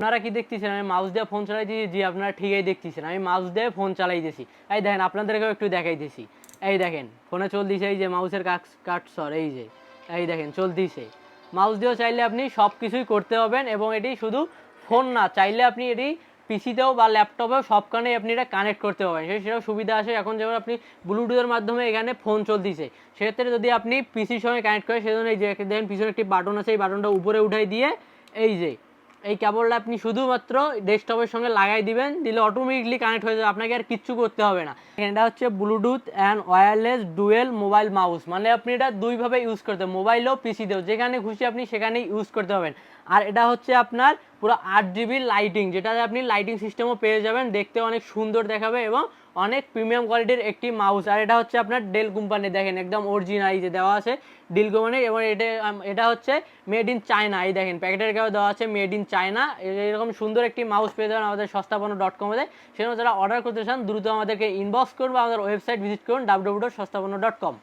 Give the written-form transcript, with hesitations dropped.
আপনারা কি দেখতেছেন আমি মাউস দিয়ে ফোন চালাইতেছি? জি, আপনারা ঠিকই দেখতেছেন আমি মাউস দিয়ে ফোন চালাইতেছি। এই দেখেন আপনাদেরকেও একটু দেখাইতেছি। এই দেখেন ফোনে চলতেছে, এই যে মাউসের কাটসর, এই দেখেন চলতেছে। মাউস দিয়েও চাইলে আপনি সব কিছুই করতে পারবেন, এবং এটি শুধু ফোন না, চাইলে আপনি এটি পিসিতেও বা ল্যাপটপেও সবখানেই আপনি এটা কানেক্ট করতে পারবেন, সেটাও সুবিধা আছে। এখন যেমন আপনি ব্লুটুথের মাধ্যমে এখানে ফোন চলতেছে, সেক্ষেত্রে যদি আপনি পিসির সঙ্গে কানেক্ট করেন, সেজন্য এই যে দেখেন পিছনে একটি বাটন আছে, এই বাটনটা উপরে উঠাই দিয়ে এই যে এই কেবলটা আপনি শুধুমাত্র ডেস্কটপের সঙ্গে লাগাই দিবেন, দিলে অটোমেটিকলি কানেক্ট হয়ে যাবে, আপনাকে আর কিচ্ছু করতে হবে না। এটা হচ্ছে Bluetooth and wireless dual mobile mouse, মানে আপনি এটা দুইভাবে ইউজ করতে, মোবাইলেও পিসিতেও, যেখানে খুশি আপনি সেখানেই ইউজ করতে পারবেন। আর এটা হচ্ছে আপনার পুরো 8GB লাইটিং, যেটাতে আপনি লাইটিং সিস্টেমও পেয়ে যাবেন, দেখতে অনেক সুন্দর দেখাবে এবং অনেক প্রিমিয়াম কোয়ালিটির একটি মাউস। আর এটা হচ্ছে আপনার ডেল কোম্পানি, দেখেন একদম অরিজিনাল, যে দেওয়া আছে ডেল কোম্পানি, এবং এটা হচ্ছে মেড ইন চায়না। এই দেখেন প্যাকেটের গায়ে দেওয়া আছে মেড ইন চায়না। এরকম সুন্দর একটি মাউস পেয়ে যাবেন আমাদের সস্তাপন্ন.com-এ। সেজন্য যারা অর্ডার করতে চান দ্রুত আমাদেরকে ইনবক্স করুন বা আমাদের ওয়েবসাইট ভিজিট করুন www.সস্তাপন্ন.com।